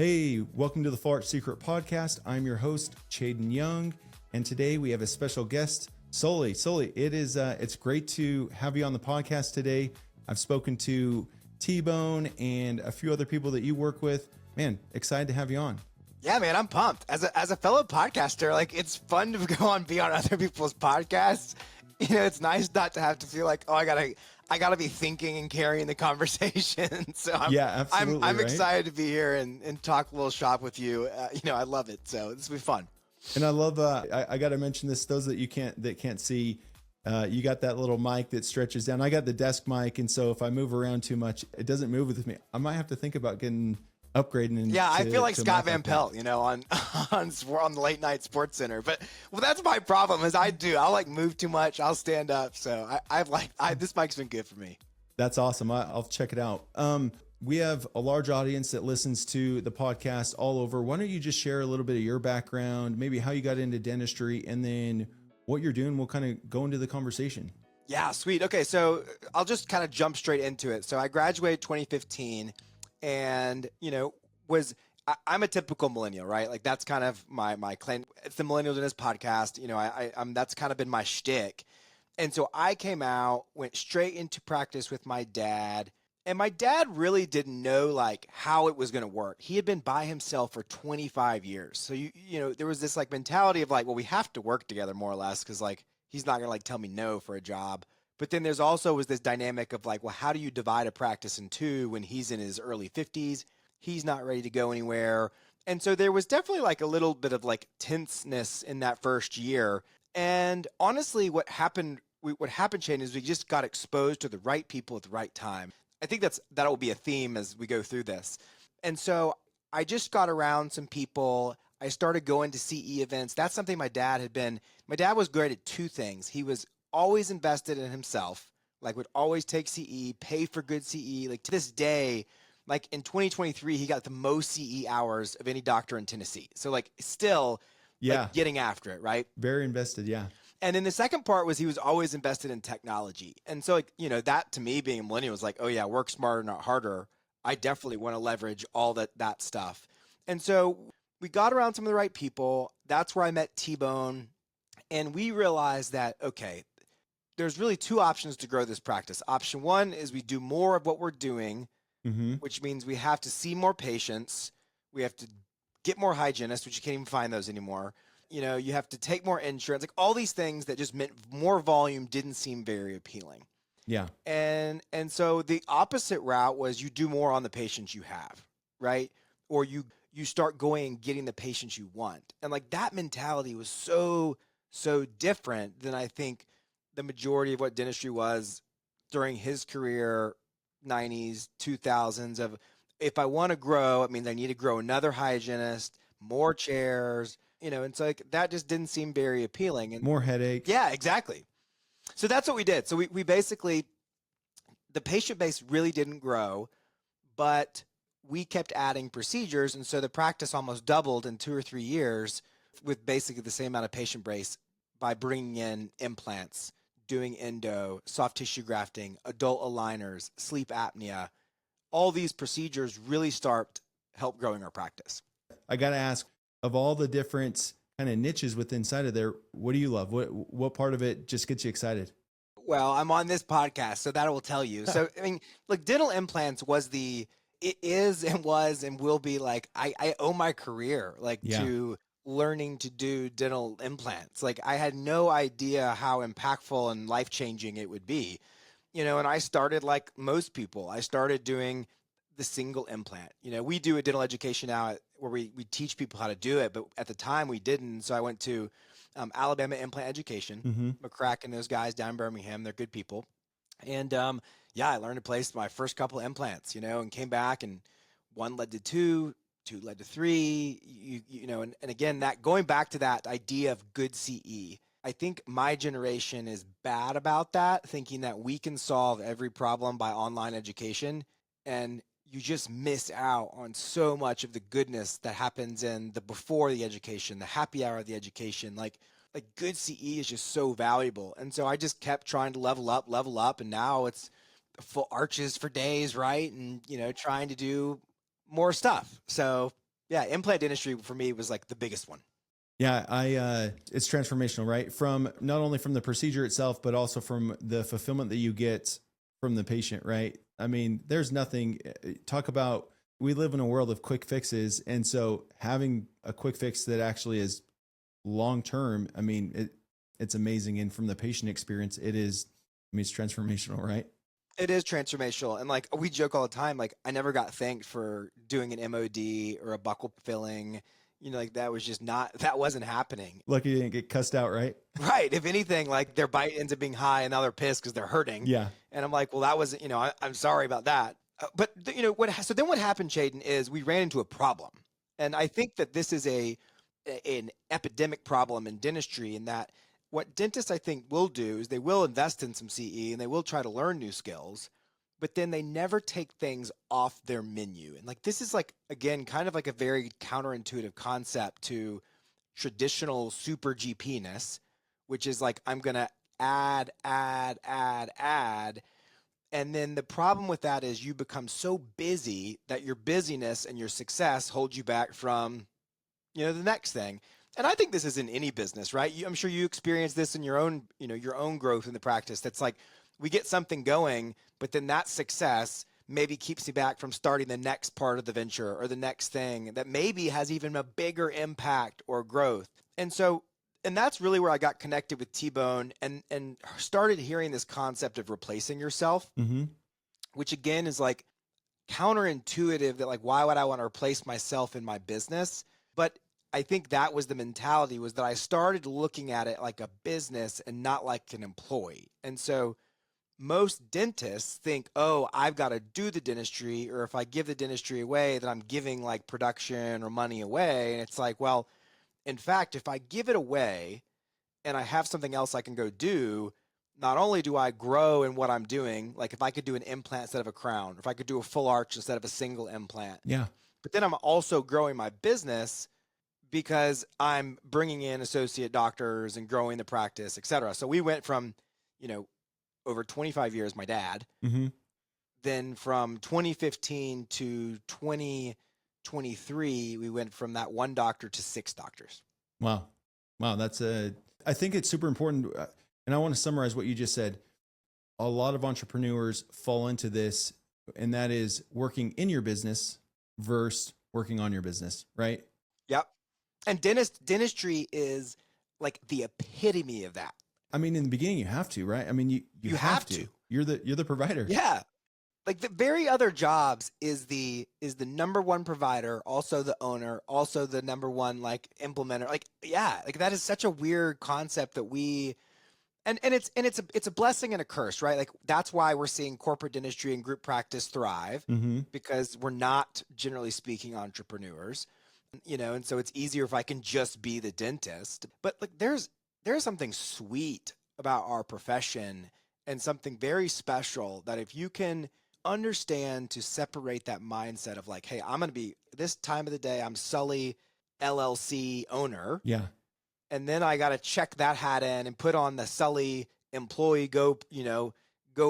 Hey, welcome to the Full Arch Secret Podcast. I'm your host, Chaden Young, and today we have a special guest, Sully. Sully, it's great to have you on the podcast today. I've spoken to T-Bone and a few other people that you work with. Man, excited to have you on. Yeah, man, I'm pumped. As a fellow podcaster, like it's fun to go on be on other people's podcasts. You know, it's nice not to have to feel like, oh, I gotta be thinking and carrying the conversation. So I'm right? excited to be here and talk a little shop with you. I love it. So this will be fun. And I love. I got to mention this. Those that can't see, you got that little mic that stretches down. I got the desk mic, and so if I move around too much, it doesn't move with me. I might have to think about upgrading. I feel like Scott Van Pelt, on the late night Sports Center. But that's my problem. I'll like move too much. I'll stand up. So this mic's been good for me. That's awesome. I'll check it out. We have a large audience that listens to the podcast all over. Why don't you just share a little bit of your background, maybe how you got into dentistry, and then what you're doing. We'll kind of go into the conversation. Yeah, sweet. Okay, so I'll just kind of jump straight into it. So I graduated 2015. And, I'm a typical millennial, right? Like that's kind of my claim. It's the Millennial Dentist podcast. I'm that's kind of been my shtick. And so I came out, went straight into practice with my dad. And my dad really didn't know like how it was going to work. He had been by himself for 25 years. So, there was this like mentality of like, well, we have to work together more or less. Cause like, he's not going to like tell me no for a job. But then there's also this dynamic of like, well, how do you divide a practice in two when he's in his early 50s? He's not ready to go anywhere. And so there was definitely like a little bit of like tenseness in that first year. And honestly, what happened, Shane, is we just got exposed to the right people at the right time. I think that will be a theme as we go through this. And so I just got around some people. I started going to CE events. That's something my dad was great at two things. He was always invested in himself, like would always take CE, pay for good CE. Like to this day, like in 2023, he got the most CE hours of any doctor in Tennessee. So like still like getting after it, right? Very invested. Yeah. And then the second part was he was always invested in technology. And so like, that to me being a millennial was like, oh yeah, work smarter, not harder. I definitely want to leverage all that stuff. And so we got around some of the right people. That's where I met T-Bone. And we realized that, okay, there's really two options to grow this practice. Option one is we do more of what we're doing, which means we have to see more patients. We have to get more hygienists, which you can't even find those anymore. You have to take more insurance, like all these things that just meant more volume didn't seem very appealing. Yeah. And so the opposite route was you do more on the patients you have, right? Or you start going and getting the patients you want. And like that mentality was so different than I think the majority of what dentistry was during his career, 90s, 2000s of if I want to grow, it means I need to grow another hygienist, more chairs, and so like that just didn't seem very appealing. And more headache. Yeah, exactly. So that's what we did. So we basically, the patient base really didn't grow, but we kept adding procedures. And so the practice almost doubled in 2 or 3 years with basically the same amount of patient base by bringing in implants, doing endo, soft tissue grafting, adult aligners, sleep apnea. All these procedures really help growing our practice. I got to ask, of all the different kind of niches within inside of there, what do you love? What part of it just gets you excited? Well, I'm on this podcast, so that will tell you. So, I mean, like dental implants it is and was and will be like, I owe my career to learning to do dental implants. Like I had no idea how impactful and life-changing it would be, and I started like most people, I started doing the single implant. We do a dental education now where we teach people how to do it, but at the time we didn't. So I went to Alabama Implant Education, McCrack and those guys down in Birmingham. They're good people. And I learned to place my first couple of implants, and came back and one led to two led to three, and again, that going back to that idea of good CE, I think my generation is bad about that, thinking that we can solve every problem by online education. And you just miss out on so much of the goodness that happens in the before the education, the happy hour of the education. Like good CE is just so valuable. And so I just kept trying to level up. And now it's full arches for days, right? And, trying to do more stuff. So Yeah, implant dentistry for me was like the biggest one. Yeah, it's transformational, right? From not only from the procedure itself, but also from the fulfillment that you get from the patient, right? I mean, there's nothing, talk about, we live in a world of quick fixes. And so having a quick fix that actually is long term, I mean, it's amazing. And from the patient experience, it is, I mean, it's transformational, right? It is transformational. And like we joke all the time, like I never got thanked for doing an MOD or a buccal filling. You know, like that was just not, that wasn't happening. Lucky you didn't get cussed out, right? Right. If anything, like their bite ends up being high and now they're pissed because they're hurting. Yeah. And I'm like, well, that was, I'm sorry about that. But so then what happened, Shaden, is we ran into a problem. And I think that this is an epidemic problem in dentistry, in that what dentists I think will do is they will invest in some CE and they will try to learn new skills, but then they never take things off their menu. And like this is like, again, kind of like a very counterintuitive concept to traditional super GP-ness, which is like I'm gonna add. And then the problem with that is you become so busy that your busyness and your success hold you back from, the next thing. And I think this is in any business, right? I'm sure you experience this in your own, your own growth in the practice. That's like we get something going, but then that success maybe keeps me back from starting the next part of the venture or the next thing that maybe has even a bigger impact or growth. And that's really where I got connected with T-Bone and started hearing this concept of replacing yourself, Mm-hmm. which again is like counterintuitive, that like, why would I want to replace myself in my business? But I think that was the mentality, was that I started looking at it like a business and not like an employee. And so most dentists think, oh, I've got to do the dentistry, or if I give the dentistry away, then I'm giving like production or money away. And it's like, well, in fact, if I give it away and I have something else I can go do, not only do I grow in what I'm doing, like if I could do an implant instead of a crown, or if I could do a full arch instead of a single implant, Yeah. but then I'm also growing my business because I'm bringing in associate doctors and growing the practice, et cetera. So we went from, over 25 years, my dad, Mm-hmm. then from 2015 to 2023, we went from that one doctor to 6 doctors. Wow. Wow. I think it's super important. And I want to summarize what you just said. A lot of entrepreneurs fall into this, and that is working in your business versus working on your business, right? Yep. And dentistry is like the epitome of that. I mean, in the beginning, you have to, right? I mean, you have to. You're the provider. Yeah. Like the very other jobs is the number one provider, also the owner, also the number one like implementer. Like, yeah, like that is such a weird concept that it's a blessing and a curse, right? Like that's why we're seeing corporate dentistry and group practice thrive, Mm-hmm. because we're not, generally speaking, entrepreneurs, and so it's easier if I can just be the dentist. But like there's something sweet about our profession, and something very special, that if you can understand to separate that mindset of like, hey, I'm going to be, this time of the day, I'm Sully LLC owner. Yeah. And then I got to check that hat in and put on the Sully employee, go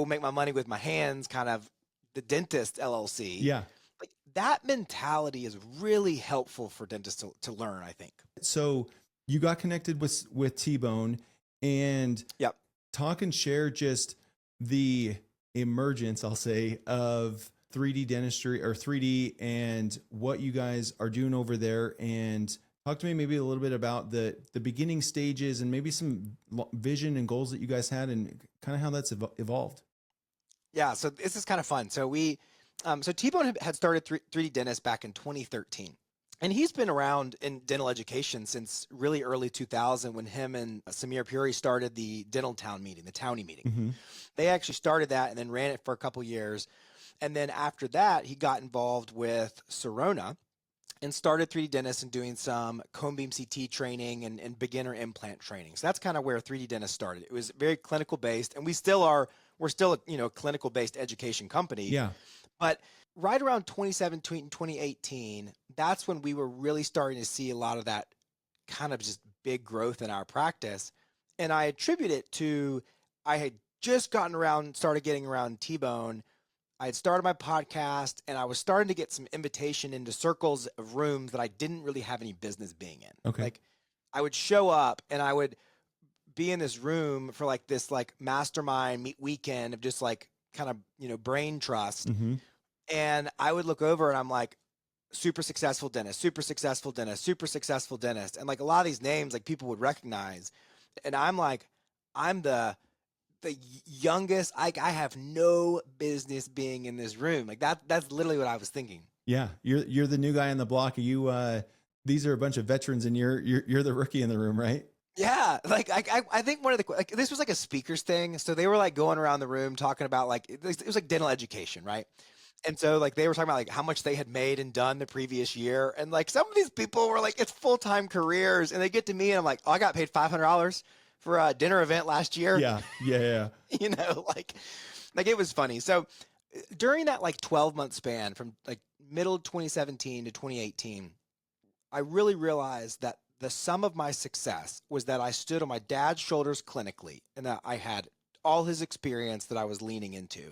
make my money with my hands, kind of the dentist LLC. Yeah. Like that mentality is really helpful for dentists to learn, I think. So you got connected with T-Bone, and Yep. talk and share just the emergence, I'll say, of 3D dentistry or 3D and what you guys are doing over there. And talk to me maybe a little bit about the beginning stages and maybe some vision and goals that you guys had, and kind of how that's evolved. Yeah. So this is kind of fun. So so T-Bone had started 3D Dentist back in 2013. And he's been around in dental education since really early 2000, when him and Samir Puri started the Dental Town meeting, the Townie meeting. Mm-hmm. They actually started that and then ran it for a couple years. And then after that, he got involved with Sirona and started 3D Dentist and doing some cone beam CT training and beginner implant training. So that's kind of where 3D Dentist started. It was very clinical based, and we're still a clinical based education company. Yeah. But right around 2017, 2018, that's when we were really starting to see a lot of that kind of just big growth in our practice. And I attribute it to, I had just started getting around T-Bone I had started my podcast and I was starting to get some invitation into circles of rooms that I didn't really have any business being in. Okay. Like I would show up and I would be in this room for like this like mastermind meet weekend of just like kind of, brain trust. Mm-hmm. And I would look over and I'm like, super successful dentist, super successful dentist, super successful dentist. And like a lot of these names, like people would recognize. And I'm like, I'm the youngest. I have no business being in this room. Like that's literally what I was thinking. Yeah. You're the new guy on the block. These are a bunch of veterans and you're the rookie in the room, right? Yeah, like I think one of the like this was like a speakers thing, so they were like going around the room talking about like it was like dental education, right? And so like they were talking about like how much they had made and done the previous year, and like some of these people were like it's full-time careers, and they get to me and I'm like, oh, I got paid $500 for a dinner event last year. Yeah. Like it was funny. So during that like 12-month span from like middle 2017 to 2018, I really realized that the sum of my success was that I stood on my dad's shoulders clinically and that I had all his experience that I was leaning into.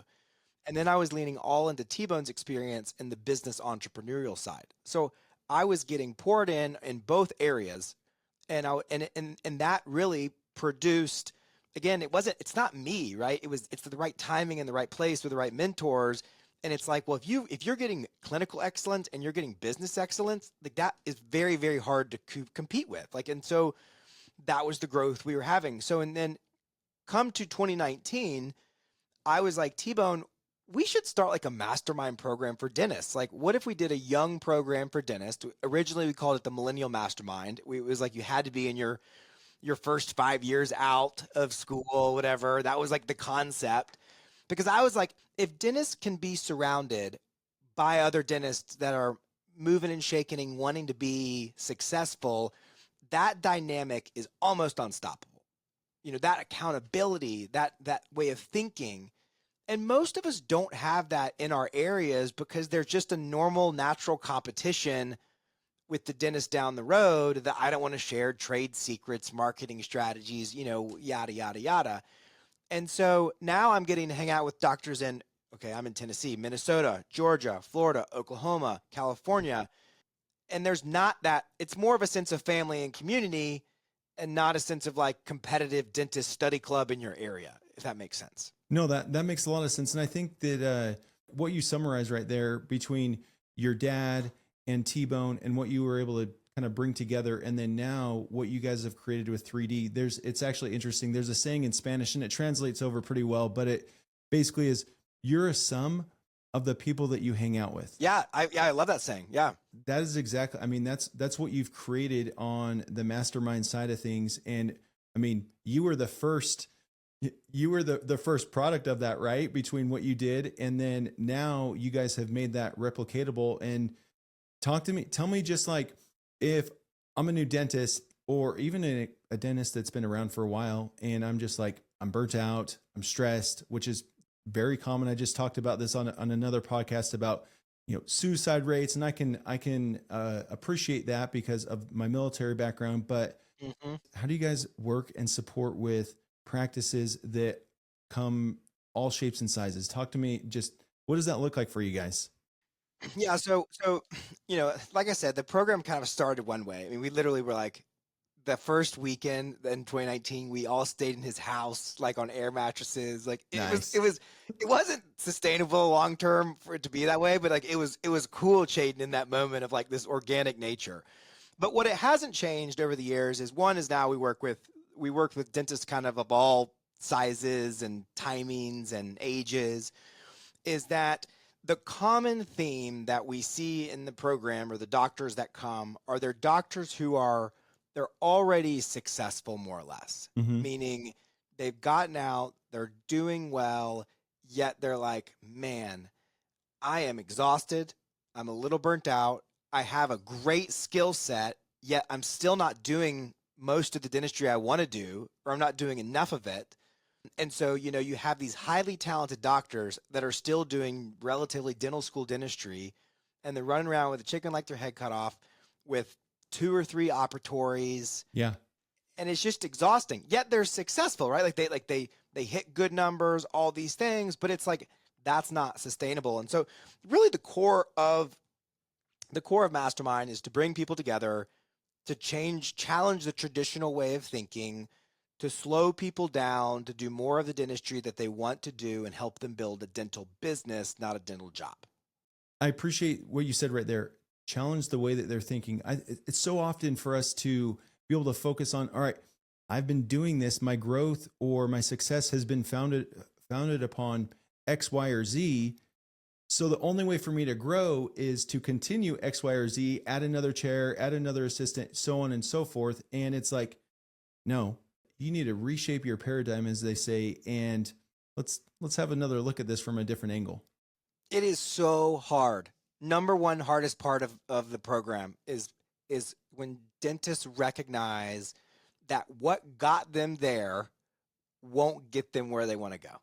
And then I was leaning all into T-Bone's experience in the business entrepreneurial side. So I was getting poured in both areas. And that really produced, again, it's not me, right? It's the right timing and the right place with the right mentors. And it's like, well, if you're getting clinical excellence and you're getting business excellence, like that is very, very hard to compete with. Like, and so that was the growth we were having. So, and then come to 2019, I was like, T-Bone, we should start like a mastermind program for dentists. Like, what if we did a young program for dentists? Originally, we called it the Millennial Mastermind. It was like you had to be in your first 5 years out of school, whatever. That was like the concept. Because I was like, if dentists can be surrounded by other dentists that are moving and shaking and wanting to be successful, that dynamic is almost unstoppable. That accountability, that way of thinking. And most of us don't have that in our areas because there's just a normal, natural competition with the dentist down the road that I don't want to share trade secrets, marketing strategies, yada, yada, yada. And so now I'm getting to hang out with doctors I'm in Tennessee, Minnesota, Georgia, Florida, Oklahoma, California. And there's not that, it's more of a sense of family and community and not a sense of like competitive dentist study club in your area, if that makes sense. No, that makes a lot of sense. And I think that what you summarize right there between your dad and T-Bone and what you were able to kind of bring together, and then now what you guys have created with 3D, it's actually interesting. There's a saying in Spanish and it translates over pretty well, but it basically is you're a sum of the people that you hang out with. Yeah, I love that saying. Yeah. That is exactly, I mean, that's what you've created on the mastermind side of things. And I mean, you were the first product of that, right? Between what you did. And then now you guys have made that replicatable. And tell me just like, if I'm a new dentist or even a dentist that's been around for a while and I'm just like, I'm burnt out, I'm stressed, which is very common. I just talked about this on another podcast about, suicide rates. And I can appreciate that because of my military background, but how do you guys work and support with practices that come all shapes and sizes? Talk to me. Just what does that look like for you guys? Yeah. So, like I said, the program kind of started one way. I mean, we literally were like the first weekend in 2019, we all stayed in his house, like on air mattresses. Like it wasn't sustainable long-term for it to be that way, but like it was cool, Chaden, in that moment of like this organic nature. But what it hasn't changed over the years is now we work with dentists kind of all sizes and timings and ages, is that the common theme that we see in the program or the doctors that come are they're doctors who they're already successful more or less, meaning they've gotten out, they're doing well, yet they're like, man, I am exhausted. I'm a little burnt out. I have a great skill set, yet I'm still not doing most of the dentistry I want to do, or I'm not doing enough of it. And so, you have these highly talented doctors that are still doing relatively dental school dentistry, and they're running around with a chicken like their head cut off with 2 or 3 operatories. Yeah. And it's just exhausting. Yet they're successful, right? Like they hit good numbers, all these things, but it's like that's not sustainable. And so really the core of Mastermind is to bring people together to challenge the traditional way of thinking, to slow people down, to do more of the dentistry that they want to do and help them build a dental business, not a dental job. I appreciate what you said right there. Challenge the way that they're thinking. It's so often for us to be able to focus on, all right, I've been doing this. My growth or my success has been founded upon X, Y, or Z. So the only way for me to grow is to continue X, Y, or Z, add another chair, add another assistant, so on and so forth. And it's like, no, you need to reshape your paradigm, as they say, and let's have another look at this from a different angle. It is so hard. Number one hardest part of the program is when dentists recognize that what got them there won't get them where they want to go.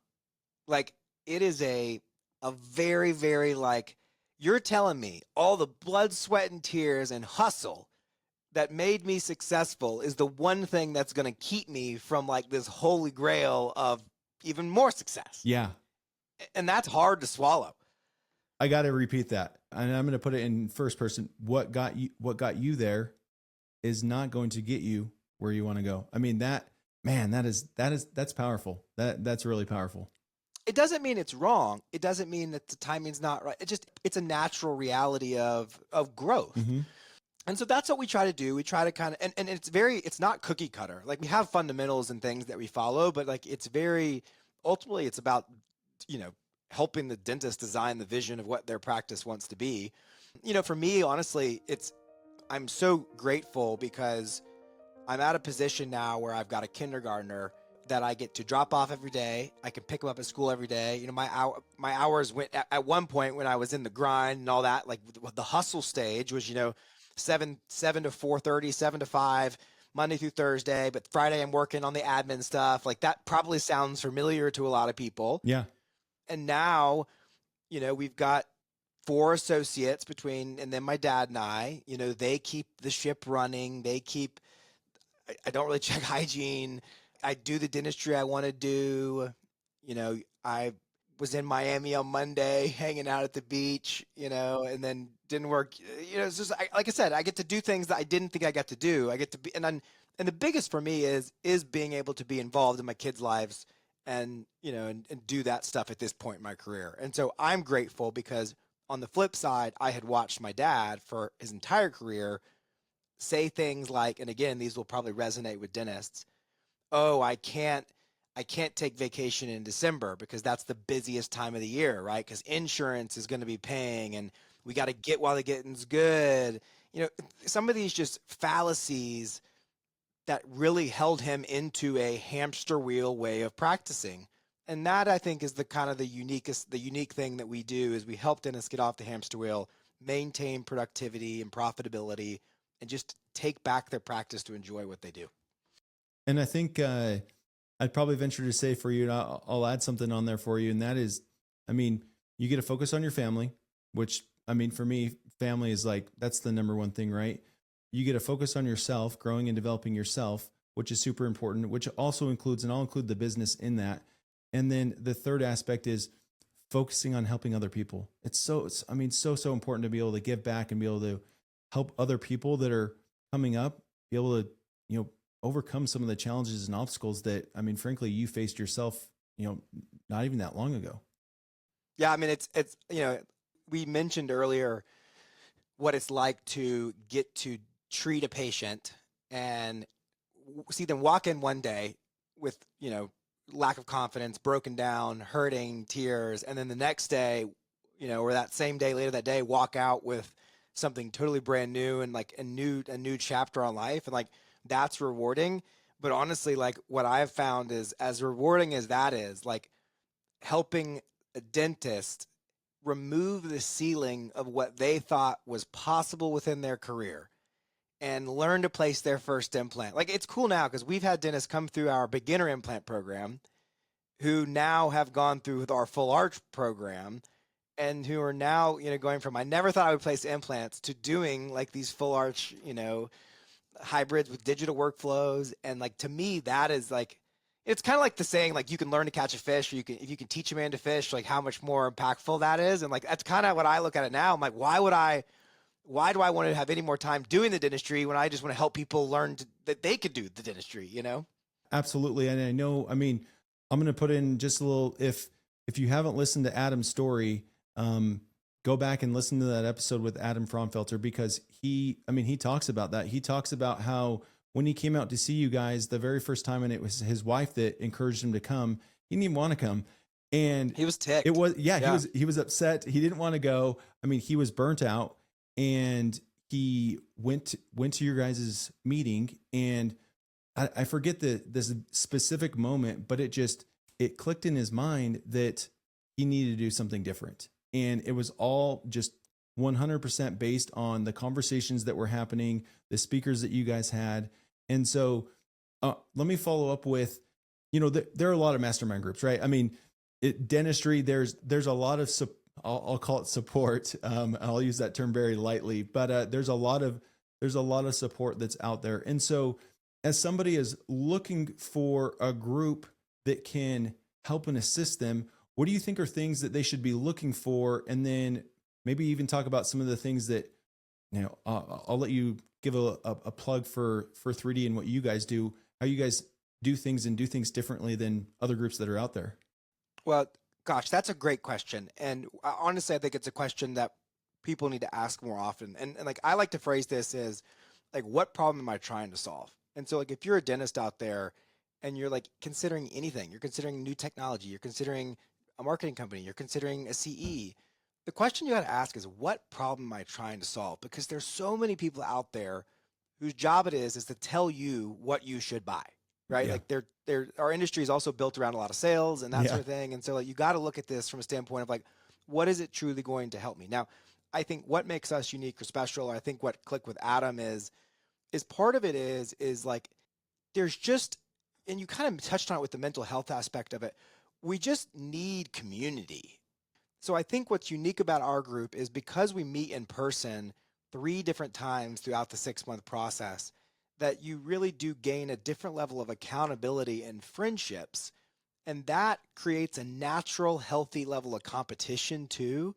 Like, it is a very, very, like, you're telling me all the blood, sweat, and tears and hustle that made me successful is the one thing that's going to keep me from like this holy grail of even more success. Yeah. And that's hard to swallow. I got to repeat that. And I'm going to put it in first person. What got you there is not going to get you where you want to go. I mean, that's powerful. That's really powerful. It doesn't mean it's wrong. It doesn't mean that the timing's not right. It's a natural reality of growth. Mm-hmm. And so that's what we try to do. We try to kind of, and it's not cookie cutter. Like, we have fundamentals and things that we follow, but like, ultimately it's about, helping the dentist design the vision of what their practice wants to be. For me, honestly, I'm so grateful because I'm at a position now where I've got a kindergartner that I get to drop off every day. I can pick him up at school every day. My hours went at one point when I was in the grind and all that, like the hustle stage was, 7 to 4:30, 7 to 5, Monday through Thursday. But Friday I'm working on the admin stuff. Like, that probably sounds familiar to a lot of people. Yeah. And now, we've got 4 associates and then my dad and I, they keep the ship running. I don't really check hygiene. I do the dentistry I want to do. I was in Miami on Monday, hanging out at the beach, and then didn't work. It's just, like I said, I get to do things that I didn't think I got to do. I get to be, and the biggest for me is being able to be involved in my kids' lives and do that stuff at this point in my career. And so I'm grateful because on the flip side, I had watched my dad for his entire career say things like, and again, these will probably resonate with dentists. Oh, I can't take vacation in December because that's the busiest time of the year, right? Because insurance is going to be paying and we got to get while the getting's good. Some of these just fallacies that really held him into a hamster wheel way of practicing. And that, I think, is the unique thing that we do is we help dentists get off the hamster wheel, maintain productivity and profitability, and just take back their practice to enjoy what they do. And I think I'd probably venture to say for you, and I'll add something on there for you. And that is, you get to focus on your family, which, for me, family is like, that's the number one thing, right? You get to focus on yourself, growing and developing yourself, which is super important, which also includes, and I'll include the business in that. And then the third aspect is focusing on helping other people. It's so important to be able to give back and be able to help other people that are coming up, be able to, overcome some of the challenges and obstacles that, frankly, you faced yourself, not even that long ago. Yeah. It's, we mentioned earlier what it's like to get to treat a patient and see them walk in one day with, lack of confidence, broken down, hurting, tears. And then the next day, or that same day, later that day, walk out with something totally brand new and like a new chapter on life. And like, that's rewarding. But honestly, like, what I've found is, as rewarding as that is, like, helping a dentist remove the ceiling of what they thought was possible within their career and learn to place their first implant. Like, it's cool now because we've had dentists come through our beginner implant program who now have gone through our full arch program and who are now, going from, I never thought I would place implants to doing like these full arch, hybrids with digital workflows. And like, to me, that is like, it's kind of like the saying, like you can learn to catch a fish, or if you can teach a man to fish, like how much more impactful that is. And like, that's kind of what I look at it now. I'm like, why do I want to have any more time doing the dentistry when I just want to help people learn that they could do the dentistry, you know? Absolutely. And I know, I mean, I'm going to put in just a little, if you haven't listened to Adam's story, go back and listen to that episode with Adam Fromfelter, because he talks about that. He talks about how when he came out to see you guys the very first time, and it was his wife that encouraged him to come, he didn't even want to come. And he was ticked. He was upset. He didn't want to go. I mean, he was burnt out, and he went to your guys' meeting, and I forget this specific moment, but it clicked in his mind that he needed to do something different. And it was all just 100% based on the conversations that were happening, the speakers that you guys had. And so let me follow up with, there are a lot of mastermind groups, right? I mean, dentistry, there's a lot of, I'll call it support. I'll use that term very lightly, but there's a lot of support that's out there. And so as somebody is looking for a group that can help and assist them, what do you think are things that they should be looking for? And then maybe even talk about some of the things that, I'll let you give a plug for 3D and what you guys do, how you guys do things and do things differently than other groups that are out there. Well, gosh, that's a great question. And honestly, I think it's a question that people need to ask more often. And like, I like to phrase this as like, what problem am I trying to solve? And so like, if you're a dentist out there and you're like considering anything, you're considering new technology, you're considering a marketing company, you're considering a CE, the question you got to ask is, what problem am I trying to solve? Because there's so many people out there whose job it is to tell you what you should buy, right? Yeah. Like our industry is also built around a lot of sales and that sort of thing. And so like, you got to look at this from a standpoint of like, what is it truly going to help me? Now, I think what makes us unique or special, or I think what clicked with Adam is part of it is like, there's just, and you kind of touched on it with the mental health aspect of it. We just need community. So I think what's unique about our group is because we meet in person 3 different times throughout the 6-month process, that you really do gain a different level of accountability and friendships. And that creates a natural, healthy level of competition too,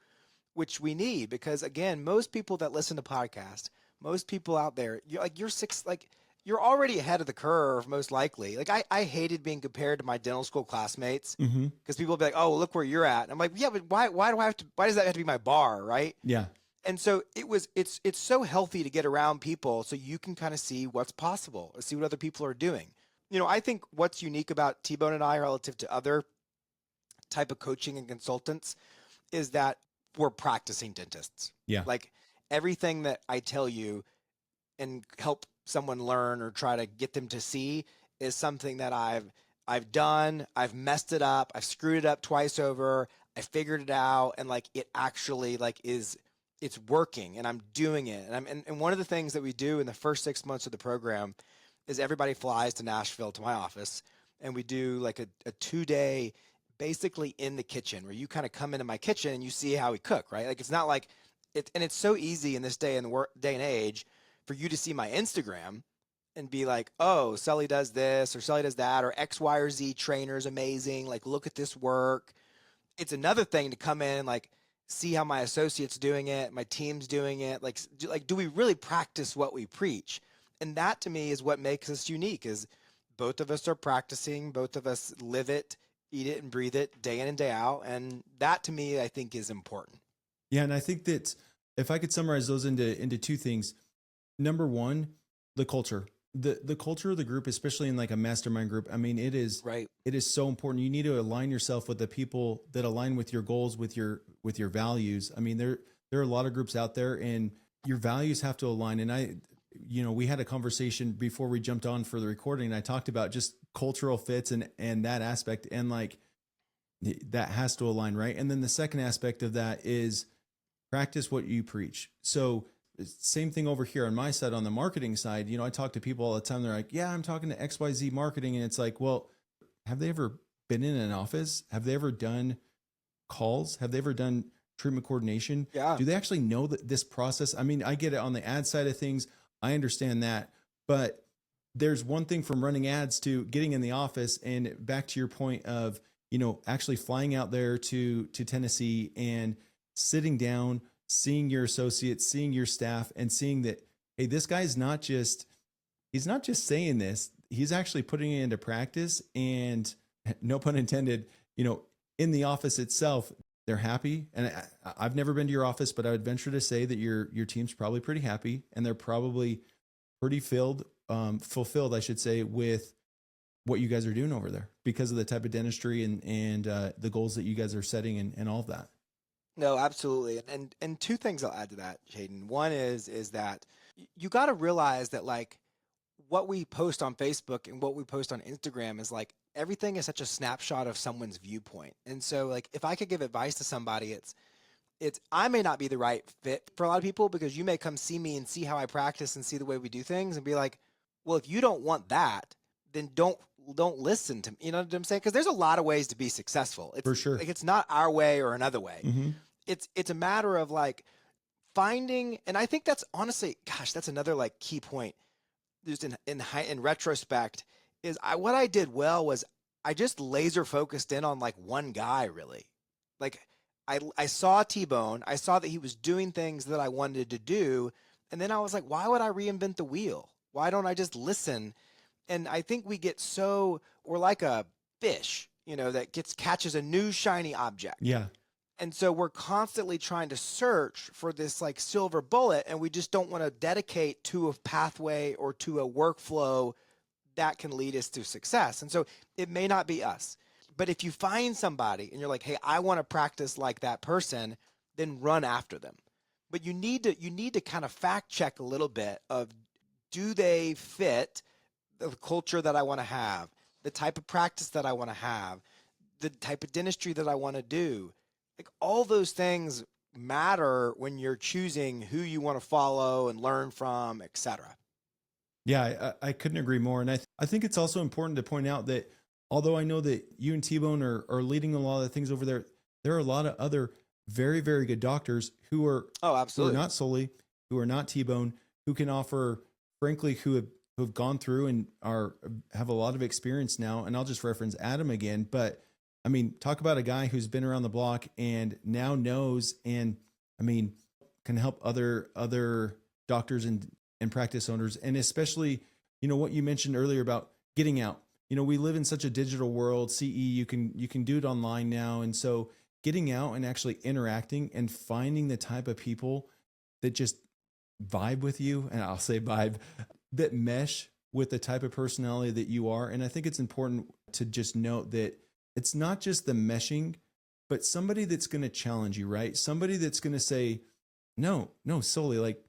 which we need, because again, most people that listen to podcasts, most people out there, you're already ahead of the curve, most likely. Like I hated being compared to my dental school classmates, because people will be like, "Oh, look where you're at." And I'm like, "Yeah, but why does that have to be my bar, right?" Yeah. And so it's so healthy to get around people so you can kind of see what's possible or see what other people are doing. I think what's unique about T-Bone and I relative to other type of coaching and consultants is that we're practicing dentists. Yeah. Like everything that I tell you and help someone learn or try to get them to see is something that I've done, I've messed it up, I've screwed it up twice over, I figured it out, and like it actually like it's working and I'm doing it. And one of the things that we do in the first 6 months of the program is everybody flies to Nashville to my office, and we do like a 2-day basically in the kitchen, where you kind of come into my kitchen and you see how we cook, right? Like it's not like it's so easy in this day and age for you to see my Instagram and be like, "Oh, Sully does this or Sully does that, or X, Y, or Z trainer is amazing. Like, look at this work." It's another thing to come in and like see how my associate's doing it, my team's doing it. Like, do we really practice what we preach? And that to me is what makes us unique, is both of us are practicing, both of us live it, eat it and breathe it day in and day out. And that to me, I think is important. Yeah. And I think that if I could summarize those into 2 things, number 1, the culture, the culture of the group, especially in like a mastermind group. I mean, it is so important. You need to align yourself with the people that align with your goals, with your values. I mean, there are a lot of groups out there, and your values have to align. And we had a conversation before we jumped on for the recording, and I talked about just cultural fits and that aspect, and like that has to align, right? And then the second aspect of that is practice what you preach. So same thing over here on my side, on the marketing side. I talk to people all the time. They're like, "Yeah, I'm talking to XYZ marketing." And it's like, well, have they ever been in an office? Have they ever done calls? Have they ever done treatment coordination? Yeah. Do they actually know that this process? I mean, I get it on the ad side of things. I understand that, but there's one thing from running ads to getting in the office, and back to your point of, actually flying out there to Tennessee and sitting down, seeing your associates, seeing your staff, and seeing that, hey, this guy's he's not just saying this, he's actually putting it into practice. And no pun intended, in the office itself, they're happy. And I've never been to your office, but I would venture to say that your team's probably pretty happy, and they're probably pretty fulfilled, I should say, with what you guys are doing over there because of the type of dentistry and the goals that you guys are setting and all of that. No, absolutely. And two things I'll add to that, Jaden. One is that you got to realize that like what we post on Facebook and what we post on Instagram is like everything is such a snapshot of someone's viewpoint. And so like if I could give advice to somebody, it's I may not be the right fit for a lot of people because you may come see me and see how I practice and see the way we do things and be like, well, if you don't want that, then don't listen to me. You know what I'm saying? Because there's a lot of ways to be successful. For sure. Like it's not our way or another way. Mm-hmm. It's a matter of like finding, and I think that's honestly, gosh, that's another like key point. Just in retrospect, is what I did well was I just laser focused in on like one guy really. Like I saw T-Bone, I saw that he was doing things that I wanted to do, and then I was like, why would I reinvent the wheel? Why don't I just listen? And I think we're like a fish, that catches a new shiny object. Yeah. And so we're constantly trying to search for this like silver bullet, and we just don't want to dedicate to a pathway or to a workflow that can lead us to success. And so it may not be us, but if you find somebody and you're like, hey, I want to practice like that person, then run after them. But you need to kind of fact check a little bit of, do they fit the culture that I want to have, the type of practice that I want to have, the type of dentistry that I want to do. Like all those things matter when you're choosing who you want to follow and learn from, etc. Yeah, I couldn't agree more. And I think it's also important to point out that although I know that you and T-Bone are leading a lot of the things over there, there are a lot of other very, very good doctors who are not Sully, who are not T-Bone, who can offer, frankly, who have gone through and have a lot of experience now. And I'll just reference Adam again, but I mean, talk about a guy who's been around the block and now knows, and I mean, can help other doctors and practice owners. And especially, what you mentioned earlier about getting out, we live in such a digital world. CE, you can do it online now. And so getting out and actually interacting and finding the type of people that just vibe with you, and I'll say vibe, that mesh with the type of personality that you are. And I think it's important to just note that it's not just the meshing, but somebody that's going to challenge you, right? Somebody that's going to say, no, Sully, like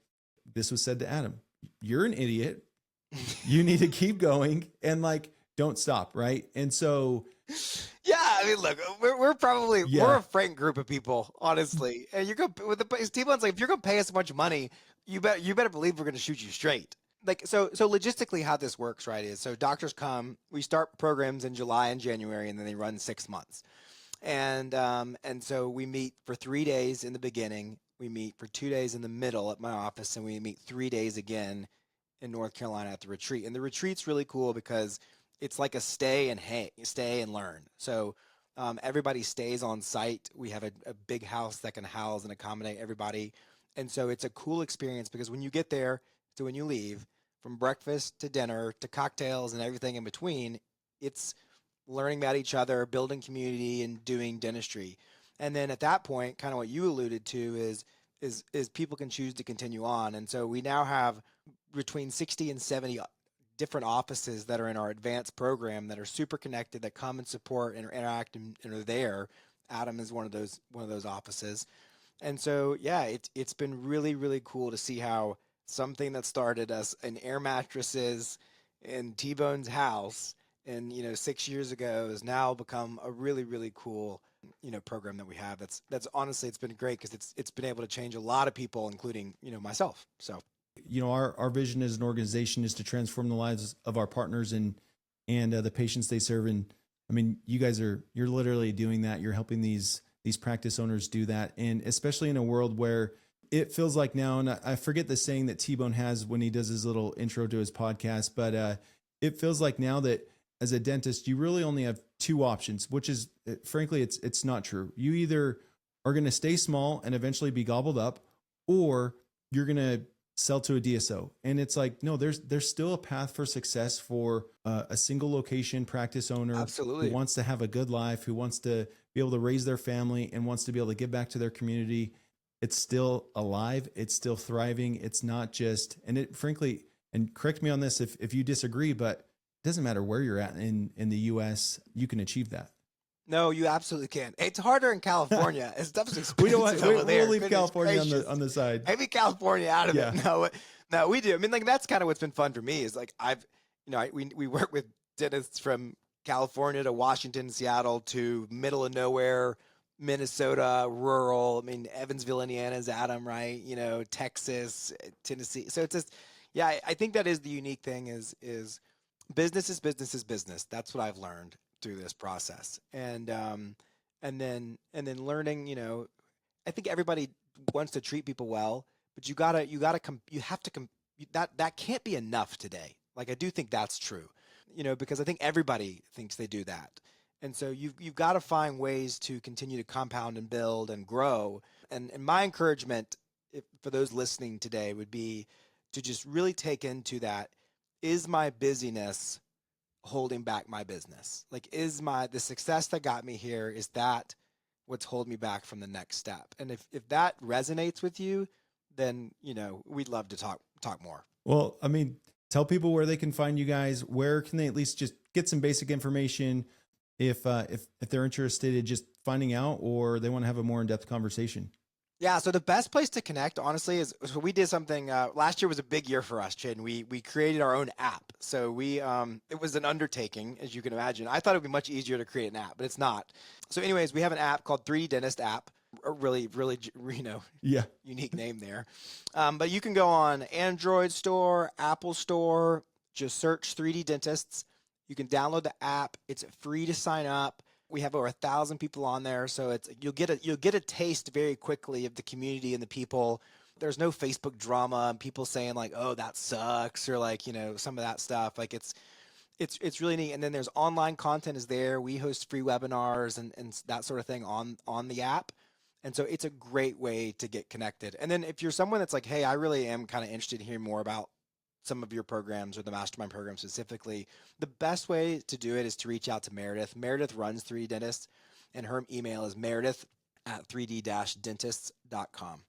this was said to Adam, you're an idiot. You need to keep going and like, don't stop. Right. And so, yeah, I mean, look, we're probably, we're a frank group of people, honestly. And you're going to, with the T-Bone's like, if you're going to pay us a bunch of money, you better believe we're going to shoot you straight. Like, so logistically how this works, right, is so doctors come, we start programs in July and January, and then they run 6 months. And so we meet for 3 days in the beginning, we meet for 2 days in the middle at my office, and we meet 3 days again in North Carolina at the retreat. And the retreat's really cool because it's like a stay and learn. So everybody stays on site. We have a big house that can house and accommodate everybody. And so it's a cool experience because when you get there to when you leave, from breakfast to dinner to cocktails and everything in between, it's learning about each other, building community, and doing dentistry. And then at that point, kind of what you alluded to is people can choose to continue on. And so we now have between 60 and 70 different offices that are in our advanced program that are super connected, that come and support and interact and are there. Adam is one of those offices. And so, yeah, it's been really, really cool to see how something that started as an air mattresses in T-Bone's house and 6 years ago has now become a really, really cool program that we have. That's honestly, it's been great because it's been able to change a lot of people, including myself. So our vision as an organization is to transform the lives of our partners and the patients they serve. And I mean, you're literally doing that. You're helping these practice owners do that, and especially in a world where it feels like now, and I forget the saying that T-Bone has when he does his little intro to his podcast, but it feels like now that as a dentist, you really only have two options, which is frankly, it's not true. You either are going to stay small and eventually be gobbled up, or you're going to sell to a DSO. And it's like, no, there's still a path for success for a single location practice owner Absolutely. who wants to have a good life, who wants to be able to raise their family and wants to be able to give back to their community. It's still alive. It's still thriving. It's not just, and it frankly, and correct me on this if you disagree, but it doesn't matter where you're at in the US, you can achieve that. No, you absolutely can. It's harder in California. It's definitely We don't expensive over there. we'll leave Goodness California gracious. on the side. Maybe California out of Yeah. it. No, we do. I mean, like that's kind of what's been fun for me is like we work with dentists from California to Washington, Seattle to middle of nowhere, Minnesota, rural. I mean, Evansville, Indiana is Adam, right? Texas, Tennessee. So it's just, yeah, I think that is the unique thing is business is business is business. That's what I've learned through this process. And then learning, I think everybody wants to treat people well, but that can't be enough today. Like, I do think that's true, because I think everybody thinks they do that. And so you've got to find ways to continue to compound and build and grow. And my encouragement for those listening today would be to just really take into that. Is my busyness holding back my business? Like, is the success that got me here, is that what's holding me back from the next step? And if that resonates with you, then, we'd love to talk more. Well, I mean, tell people where they can find you guys. Where can they at least just get some basic information if they're interested in just finding out, or they want to have a more in-depth conversation? Yeah, so the best place to connect, honestly, is so we did something. Last year was a big year for us, Chad. We created our own app. So it was an undertaking, as you can imagine. I thought it would be much easier to create an app, but it's not. So, anyways, we have an app called 3D Dentist app. A really, unique name there. But you can go on Android Store, Apple Store. Just search 3D Dentists. You can download the app. It's free to sign up. We have over 1,000 people on there, so you'll get a taste very quickly of the community and the people. There's no Facebook drama and people saying like, "Oh, that sucks," or like some of that stuff. Like it's really neat. And then there's online content is there. We host free webinars and that sort of thing on the app, and so it's a great way to get connected. And then if you're someone that's like, "Hey, I really am kind of interested in hearing more about some of your programs or the mastermind program specifically," the best way to do it is to reach out to Meredith. Meredith runs 3D Dentists, and her email is meredith@3d-dentists.com.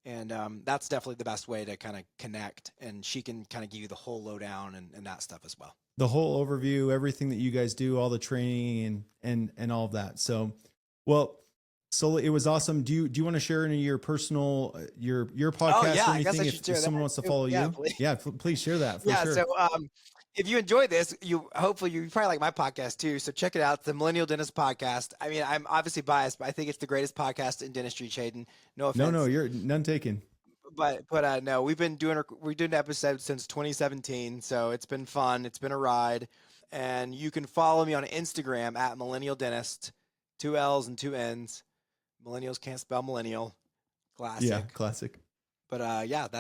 And that's definitely the best way to kind of connect, and she can kind of give you the whole lowdown and that stuff as well. The whole overview, everything that you guys do, all the training and all of that. So, well, Sully, it was awesome. Do you want to share any of your personal your podcast or anything if someone wants to follow you? Please. Yeah, please share that. For sure. So if you enjoyed this, hopefully you probably like my podcast too. So check it out, the Millennial Dentist Podcast. I mean, I'm obviously biased, but I think it's the greatest podcast in dentistry, Chaden. No offense. No, you're none taken. But no, we're doing episodes since 2017, so it's been fun. It's been a ride, and you can follow me on Instagram at Millennial Dentist, 2 L's and 2 N's. Millennials can't spell millennial. Classic. Yeah, classic. But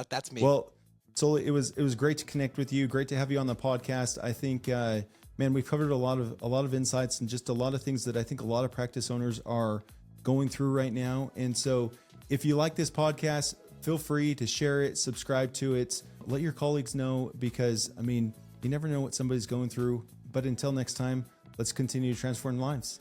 that's me. Well, Sully, it was great to connect with you. Great to have you on the podcast. I think, man, we've covered a lot of insights and just a lot of things that I think a lot of practice owners are going through right now. And so, if you like this podcast, feel free to share it, subscribe to it, let your colleagues know, because I mean, you never know what somebody's going through. But until next time, let's continue to transform lives.